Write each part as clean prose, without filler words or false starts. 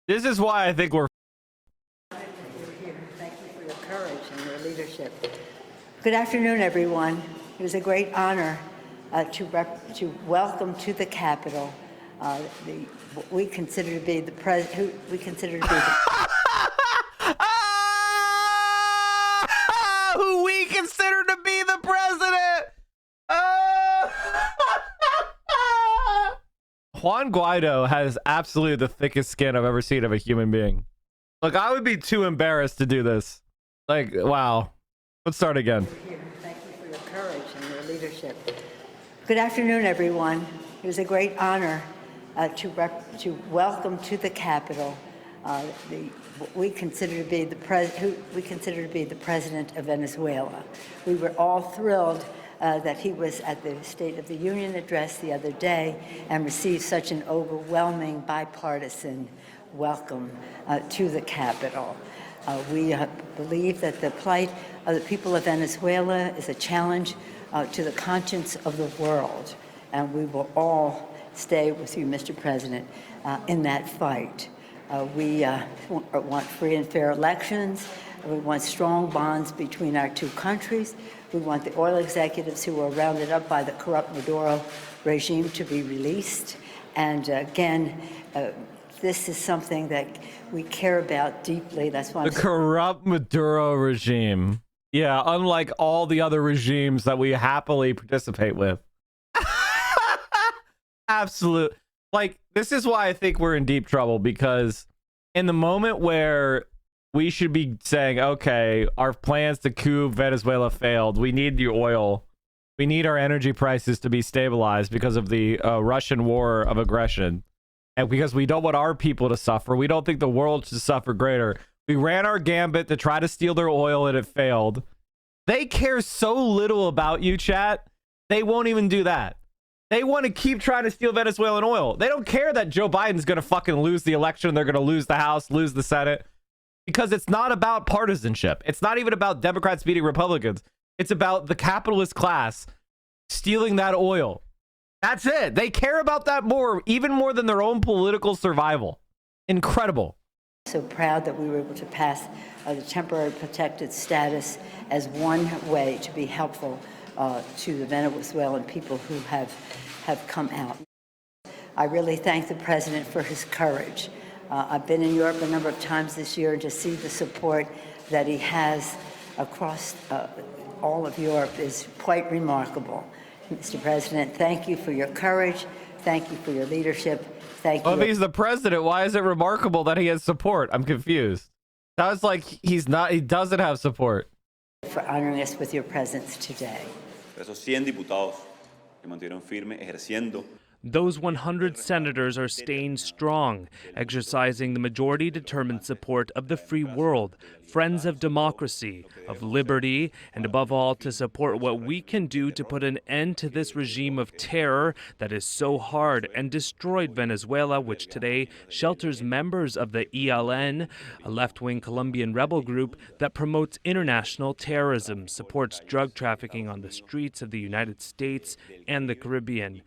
This is why I think we're here. Thank you for your courage and your leadership. Good afternoon, everyone. It was a great honor to welcome to the Capitol what we consider to be the president. Who we consider to be who we consider to be the president. Juan Guaido has absolutely the thickest skin I've ever seen of a human being. Like, I would be too embarrassed to do this. Like, wow. Let's start again. Thank you for your courage and your leadership. Good afternoon, everyone. It was a great honor to welcome to the Capitol what we consider to be who we consider to be the president of Venezuela. We were all thrilled that he was at the State of the Union address the other day and received such an overwhelming bipartisan welcome to the Capitol. We believe that the plight of the people of Venezuela is a challenge to the conscience of the world, and we will all stay with you, Mr. President, in that fight. We want free and fair elections. We want strong bonds between our two countries. We want the oil executives who were rounded up by the corrupt Maduro regime to be released. And again, this is something that we care about deeply. That's why the corrupt Maduro regime. Yeah, unlike all the other regimes that we happily participate with. Absolute. Like, this is why I think we're in deep trouble, because in the moment where we should be saying, okay, our plans to coup Venezuela failed, we need the oil, we need our energy prices to be stabilized because of the Russian war of aggression, and because we don't want our people to suffer, we don't think the world should suffer greater. We ran our gambit to try to steal their oil and it failed. They care so little about you, chat. They won't even do that. They want to keep trying to steal Venezuelan oil. They don't care that Joe Biden's going to fucking lose the election. They're going to lose the House, lose the Senate. Because it's not about partisanship. It's not even about Democrats beating Republicans. It's about the capitalist class stealing that oil. That's it. They care about that more, even more than their own political survival. Incredible. So proud that we were able to pass the temporary protected status as one way to be helpful to the Venezuelan people who have come out. I really thank the president for his courage. I've been in Europe a number of times this year, and to see the support that he has across all of Europe is quite remarkable. Mr. President, thank you for your courage. Thank you for your leadership. Thank you. Well, if he's the president, why is it remarkable that he has support? I'm confused. Sounds like he doesn't have support. For honoring us with your presence today. Esos 100 diputados que mantuvieron firme ejerciendo. Those 100 senators are staying strong, exercising the majority-determined support of the free world, friends of democracy, of liberty, and above all, to support what we can do to put an end to this regime of terror that is so hard and destroyed Venezuela, which today shelters members of the ELN, a left-wing Colombian rebel group that promotes international terrorism, supports drug trafficking on the streets of the United States and the Caribbean.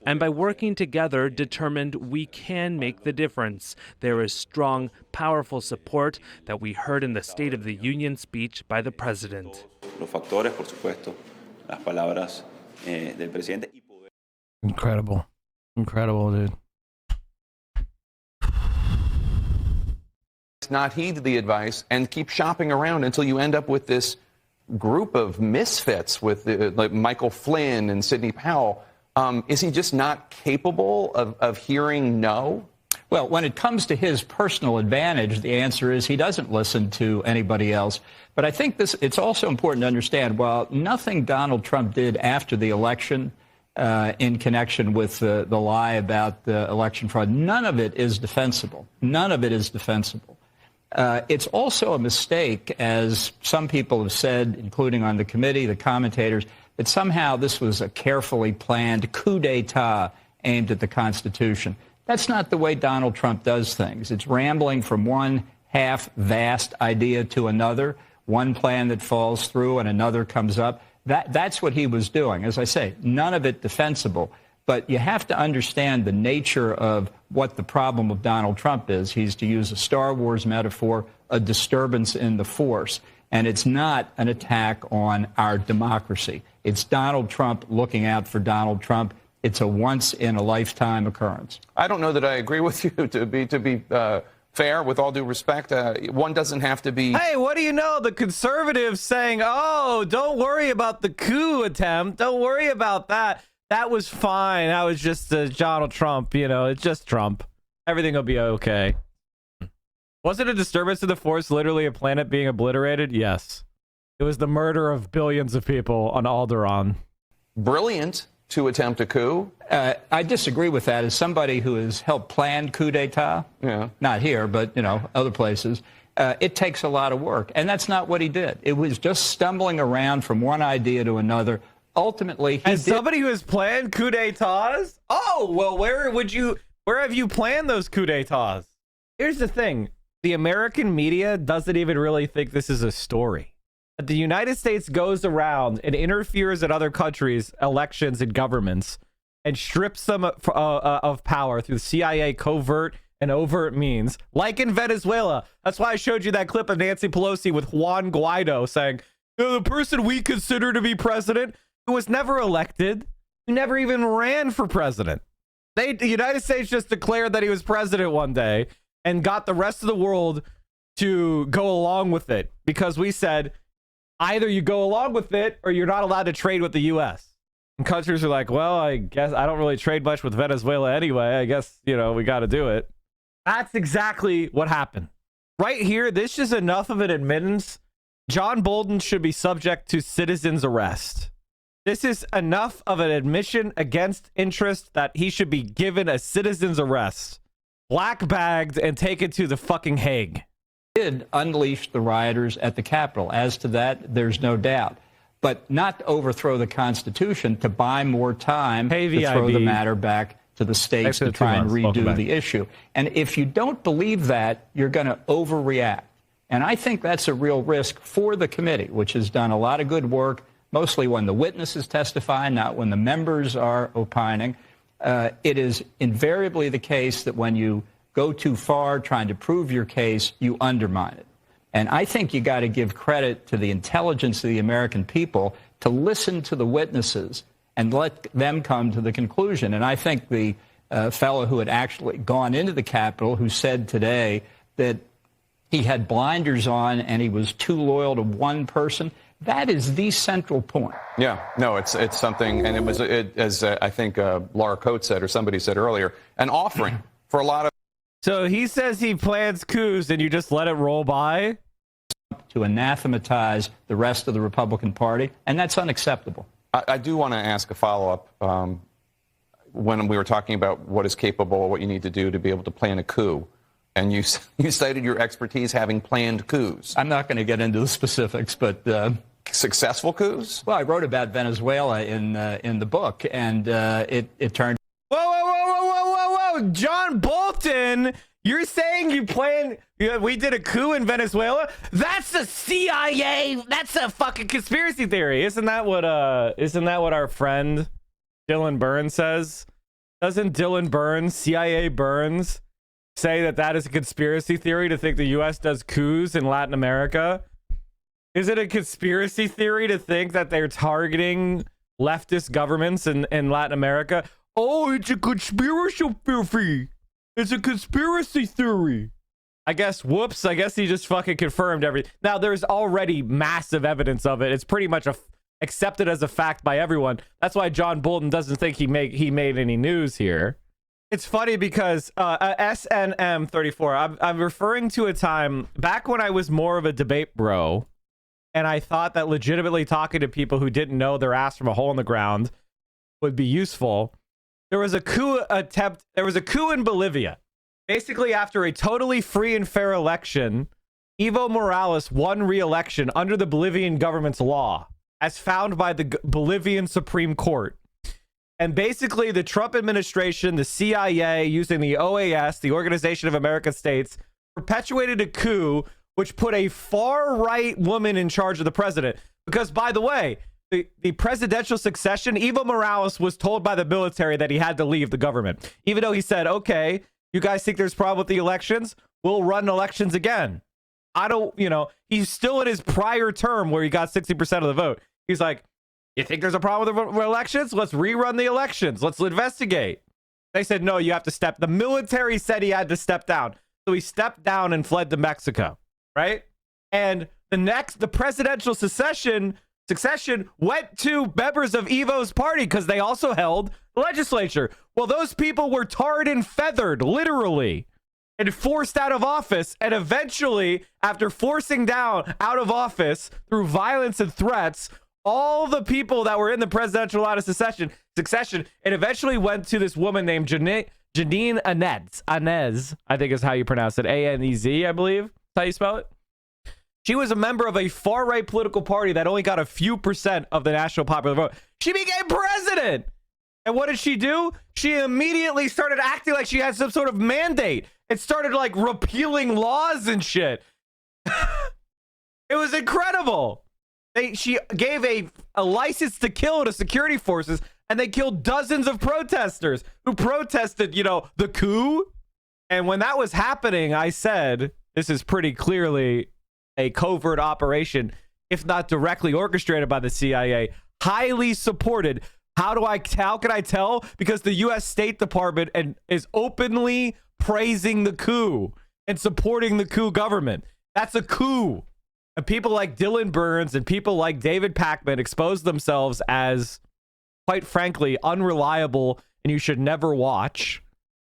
And by working together, determined we can make the difference. There is strong, powerful support that we heard in the State of the Union speech by the president. Incredible. Incredible, dude. Not heed the advice and keep shopping around until you end up with this group of misfits with like Michael Flynn and Sidney Powell. Is he just not capable of hearing no? Well, when it comes to his personal advantage, the answer is he doesn't listen to anybody else. But I think it's also important to understand, while nothing Donald Trump did after the election in connection with the lie about the election fraud, none of it is defensible. None of it is defensible. It's also a mistake, as some people have said, including on the committee, the commentators, that somehow this was a carefully planned coup d'etat aimed at the Constitution. That's not the way Donald Trump does things. It's rambling from one half-vast idea to another, one plan that falls through and another comes up. That's what he was doing. As I say, none of it defensible. But you have to understand the nature of what the problem of Donald Trump is. He's, to use a Star Wars metaphor, a disturbance in the force. And it's not an attack on our democracy. It's Donald Trump looking out for Donald Trump. It's a once-in-a-lifetime occurrence. I don't know that I agree with you, to be fair, with all due respect. One doesn't have to be... Hey, what do you know? The conservatives saying, oh, don't worry about the coup attempt. Don't worry about that. That was fine. That was just Donald Trump. You know, it's just Trump. Everything will be okay. Was it a disturbance of the force, literally a planet being obliterated? Yes. It was the murder of billions of people on Alderaan. Brilliant to attempt a coup. I disagree with that. As somebody who has helped plan coup d'etat, not here, but, you know, other places, it takes a lot of work. And that's not what he did. It was just stumbling around from one idea to another. Ultimately, As somebody who has planned coup d'etats? Oh, well, where have you planned those coup d'etats? Here's the thing. The American media doesn't even really think this is a story. The United States goes around and interferes in other countries' elections and governments and strips them of power through CIA covert and overt means, like in Venezuela. That's why I showed you that clip of Nancy Pelosi with Juan Guaido saying, the person we consider to be president, who was never elected, who never even ran for president. The United States just declared that he was president one day and got the rest of the world to go along with it because we said, either you go along with it or you're not allowed to trade with the U.S. And countries are like, well, I guess I don't really trade much with Venezuela anyway. I guess, you know, we got to do it. That's exactly what happened. Right here, this is enough of an admittance. John Bolton should be subject to citizen's arrest. This is enough of an admission against interest that he should be given a citizen's arrest, black bagged, and taken to the fucking Hague. Did unleash the rioters at the Capitol. As to that, there's no doubt. But not to overthrow the Constitution, to buy more time to throw the matter back to the states to try and redo the issue. And if you don't believe that, you're going to overreact. And I think that's a real risk for the committee, which has done a lot of good work, mostly when the witnesses testify, not when the members are opining. It is invariably the case that when you go too far trying to prove your case, you undermine it. And I think you got to give credit to the intelligence of the American people to listen to the witnesses and let them come to the conclusion. And I think the fellow who had actually gone into the Capitol, who said today that he had blinders on and he was too loyal to one person, that is the central point. Yeah, no, it's something, and it was, as I think Laura Coates said, or somebody said earlier, an offering for a lot of... So he says he plans coups and you just let it roll by? To anathematize the rest of the Republican Party, and that's unacceptable. I do want to ask a follow-up. When we were talking about what is capable, what you need to do to be able to plan a coup, and you cited your expertise having planned coups. I'm not going to get into the specifics, but... Successful coups? Well, I wrote about Venezuela in the book, and it turned... Whoa, John Bolton, you're saying you planned, we did a coup in Venezuela? That's a CIA, that's a fucking conspiracy theory. Isn't that what our friend Dylan Burns says? Doesn't Dylan Burns, CIA Burns, say that is a conspiracy theory to think the U.S. does coups in Latin America? Is it a conspiracy theory to think that they're targeting leftist governments in Latin America? Oh, it's a conspiracy theory. It's a conspiracy theory. I guess he just fucking confirmed everything. Now, there's already massive evidence of it. It's pretty much accepted as a fact by everyone. That's why John Bolton doesn't think he made any news here. It's funny because SNM34, I'm referring to a time back when I was more of a debate bro, and I thought that legitimately talking to people who didn't know their ass from a hole in the ground would be useful. There was a coup attempt. There was a coup in Bolivia. Basically, after a totally free and fair election, Evo Morales won re-election under the Bolivian government's law, as found by the Bolivian Supreme Court. And basically, the Trump administration, the CIA, using the OAS, the Organization of American States, perpetuated a coup which put a far-right woman in charge of the president. Because, by the way, the presidential succession, Evo Morales was told by the military that he had to leave the government. Even though he said, okay, You guys think there's a problem with the elections? We'll run elections again. I don't, he's still in his prior term where he got 60% of the vote. He's like, you think there's a problem with the elections? Let's rerun the elections. Let's investigate. They said, no, you have to step. The military said he had to step down. So he stepped down and fled to Mexico, right? And the presidential succession went to members of Evo's party because they also held the legislature. Well, those people were tarred and feathered, literally, and forced out of office. And eventually, after forcing down out of office through violence and threats, all the people that were in the presidential line of succession, it eventually went to this woman named Janine Anez, I think is how you pronounce it. Anez, I believe. That's how you spell it. She was a member of a far-right political party that only got a few percent of the national popular vote. She became president. And what did she do? She immediately started acting like she had some sort of mandate. It started like repealing laws and shit. It was incredible. She gave a license to kill to security forces, and they killed dozens of protesters who protested, the coup. And when that was happening, I said, this is pretty clearly a covert operation, if not directly orchestrated by the CIA, highly supported. How can I tell? Because the U.S. State Department is openly praising the coup and supporting the coup government. That's a coup. And people like Dylan Burns and people like David Pakman exposed themselves as, quite frankly, unreliable and you should never watch.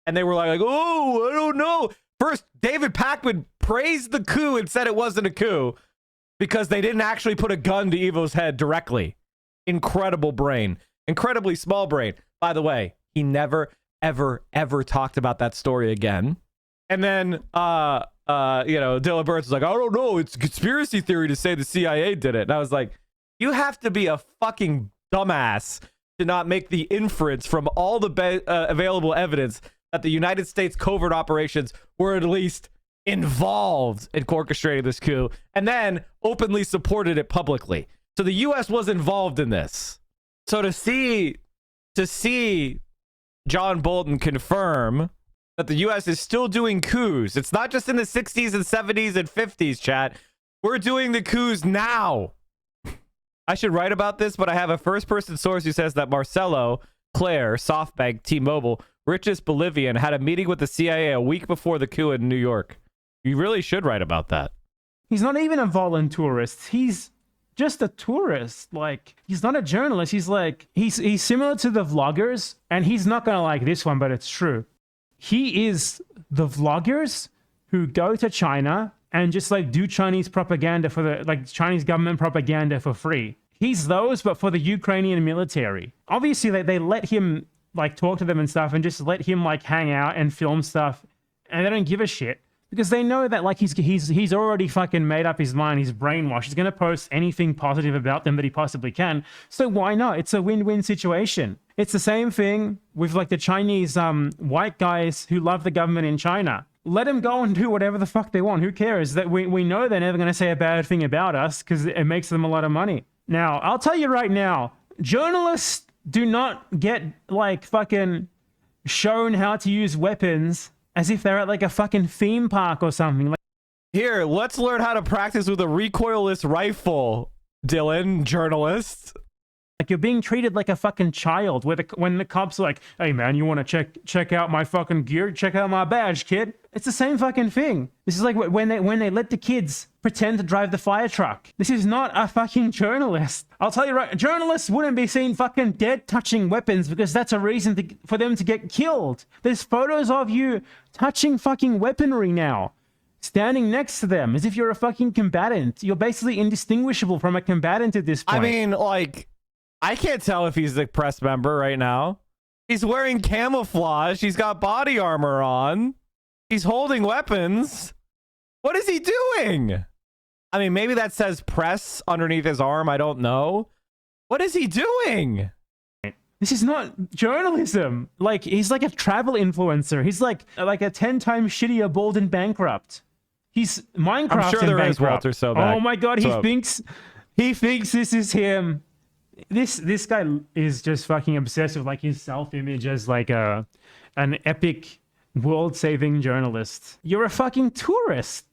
And they were like, oh, I don't know. First, David Pakman praised the coup and said it wasn't a coup because they didn't actually put a gun to Evo's head directly. Incredible brain. Incredibly small brain. By the way, he never, ever, ever talked about that story again. And then, Dylan Burns was like, I don't know. It's a conspiracy theory to say the CIA did it. And I was like, you have to be a fucking dumbass to not make the inference from all the available evidence that the United States covert operations were at least involved in orchestrating this coup and then openly supported it publicly. So the U.S. was involved in this. So to see John Bolton confirm that the U.S. is still doing coups, it's not just in the 60s and 70s and 50s, chat. We're doing the coups now. I should write about this, but I have a first-person source who says that Marcelo Claire, SoftBank, T-Mobile, richest Bolivian, had a meeting with the CIA a week before the coup in New York. You really should write about that. He's not even a voluntourist. He's just a tourist. Like, he's not a journalist. He's like, he's similar to the vloggers, and he's not going to like this one, but it's true. He is the vloggers who go to China and just like do Chinese propaganda for the Chinese government propaganda for free. He's those, but for the Ukrainian military. Obviously, they let him like talk to them and stuff, and just let him like hang out and film stuff, and they don't give a shit because they know that like he's already fucking made up his mind. He's brainwashed. He's gonna post anything positive about them that he possibly can. So why not? It's a win-win situation. It's the same thing with like the Chinese white guys who love the government in China. Let them go and do whatever the fuck they want. Who cares? That we know they're never gonna say a bad thing about us because it makes them a lot of money. Now, I'll tell you right now, journalists do not get like fucking shown how to use weapons as if they're at like a fucking theme park or something. Like, here, let's learn how to practice with a recoilless rifle, Dylan, journalist. Like you're being treated like a fucking child when the cops are like, hey man, you want to check out my fucking gear? Check out my badge, kid. It's the same fucking thing. This is like when they let the kids pretend to drive the fire truck. This is not a fucking journalist. I'll tell you right, journalists wouldn't be seen fucking dead touching weapons because that's a reason for them to get killed. There's photos of you touching fucking weaponry now, standing next to them as if you're a fucking combatant. You're basically indistinguishable from a combatant at this point. I mean, like, I can't tell if he's the press member right now. He's wearing camouflage. He's got body armor on. He's holding weapons. What is he doing? I mean, maybe that says press underneath his arm. I don't know. What is he doing? This is not journalism. Like, he's like a travel influencer. He's like a 10 times shittier Bolton bankrupt. He's Minecraft. I'm sure there bankrupt. is Walter Sobek. Oh my god, he thinks this is him. This guy is just fucking obsessed with like his self-image as like an epic world-saving journalist. You're a fucking tourist.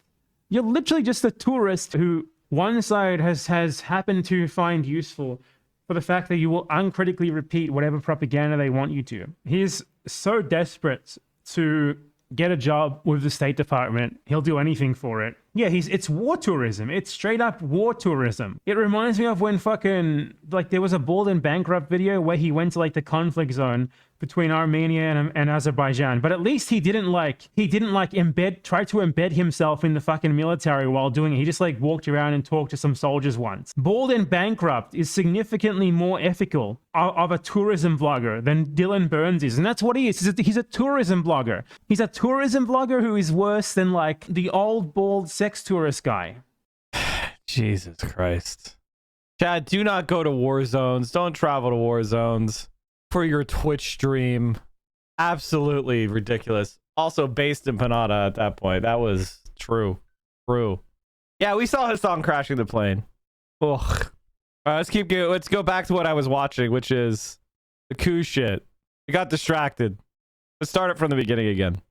You're literally just a tourist who one side has happened to find useful for the fact that you will uncritically repeat whatever propaganda they want you to. He's so desperate to get a job with the State Department, he'll do anything for it. Yeah, it's war tourism. It's straight up war tourism. It reminds me of when fucking, like, there was a Bolton bankrupt video where he went to, like, the conflict zone between Armenia and Azerbaijan. But at least he didn't try to embed himself in the fucking military while doing it. He just, like, walked around and talked to some soldiers once. Bolton bankrupt is significantly more ethical of a tourism vlogger than Dylan Burns is. And that's what he is. He's a tourism blogger. He's a tourism blogger who is worse than, like, the old, bald sex tourist guy. Jesus Christ. Chad, do not go to war zones. Don't travel to war zones for your Twitch stream. Absolutely ridiculous. Also based in Panada at that point. That was true. Yeah, we saw Hasan crashing the plane. Ugh. All right, let's go back to what I was watching, which is the coup shit. I got distracted. Let's start it from the beginning again.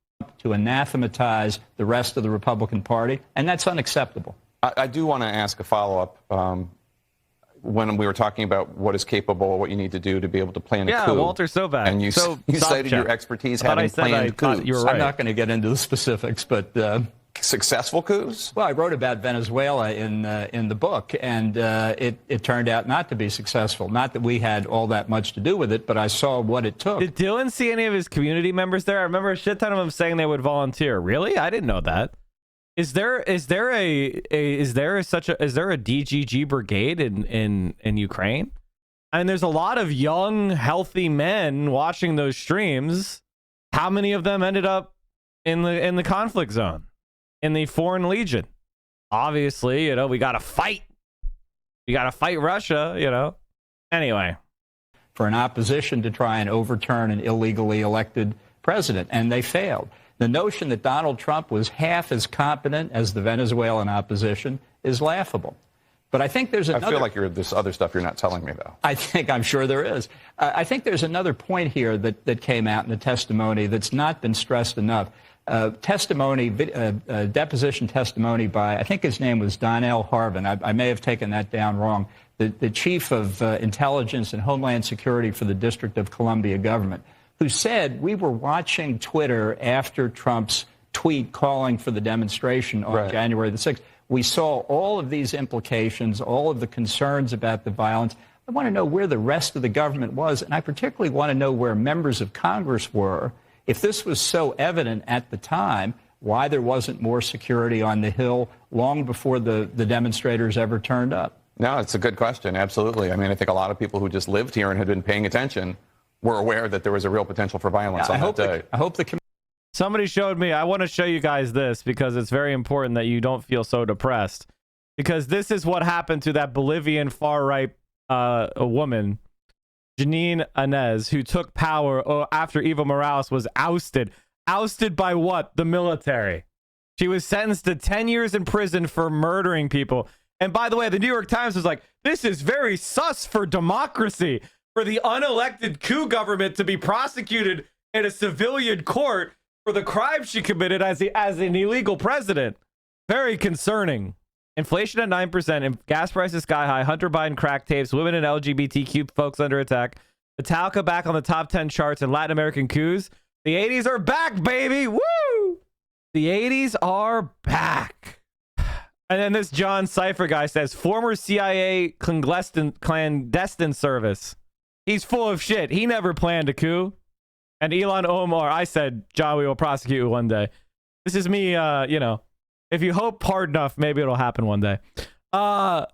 To anathematize the rest of the Republican Party, and that's unacceptable. I do want to ask a follow-up. When we were talking about what is capable, what you need to do to be able to plan a coup. Yeah, Walter Sovac. And you cited your expertise having planned coups. You were right. I'm not going to get into the specifics, but successful coups? Well, I wrote about Venezuela in the book, and it turned out not to be successful. Not that we had all that much to do with it, but I saw what it took. Did Dylan see any of his community members there? I remember a shit ton of them saying they would volunteer. Really? I didn't know that. Is there a DGG brigade in Ukraine? I mean, there's a lot of young, healthy men watching those streams. How many of them ended up in the conflict zone, in the Foreign Legion? Obviously, we got to fight. We got to fight Russia. Anyway, for an opposition to try and overturn an illegally elected president, and they failed. The notion that Donald Trump was half as competent as the Venezuelan opposition is laughable. But I think there's another... I feel like there's other stuff you're not telling me, though. I'm sure there is. I think there's another point here that came out in the testimony that's not been stressed enough. Deposition testimony by, I think his name was Donnell Harvin. I may have taken that down wrong. The chief of intelligence and homeland security for the District of Columbia government, who said, we were watching Twitter after Trump's tweet calling for the demonstration on January the 6th. We saw all of these implications, all of the concerns about the violence. I want to know where the rest of the government was, and I particularly want to know where members of Congress were. If this was so evident at the time, why there wasn't more security on the Hill long before the demonstrators ever turned up? No, it's a good question. Absolutely. I mean, I think a lot of people who just lived here and had been paying attention were aware that there was a real potential for violence on that day. I hope somebody showed me. I want to show you guys this because it's very important that you don't feel so depressed. Because this is what happened to that Bolivian far-right woman, Janine Anez, who took power after Evo Morales was ousted. Ousted by what? The military. She was sentenced to 10 years in prison for murdering people. And by the way, the New York Times was like, this is very sus for democracy, for the unelected coup government to be prosecuted in a civilian court for the crime she committed as an illegal president. Very concerning. Inflation at 9%, and gas prices sky high, Hunter Biden crack tapes, women and LGBTQ folks under attack, Metallica back on the top 10 charts, and Latin American coups. The 80s are back, baby! Woo! The 80s are back. And then this John Cipher guy says, former CIA clandestine service. He's full of shit. He never planned a coup. And Ilhan Omar, I said, John, we will prosecute you one day. This is me, if you hope hard enough, maybe it'll happen one day. Ilhan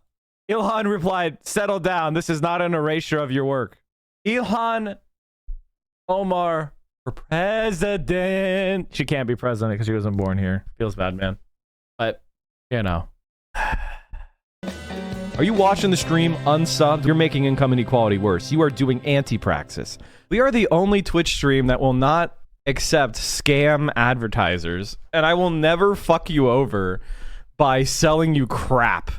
replied, settle down. This is not an erasure of your work. Ilhan Omar for president. She can't be president because she wasn't born here. Feels bad, man. But, Are you watching the stream unsubbed? You're making income inequality worse. You are doing anti-praxis. We are the only Twitch stream that will not accept scam advertisers, and I will never fuck you over by selling you crap.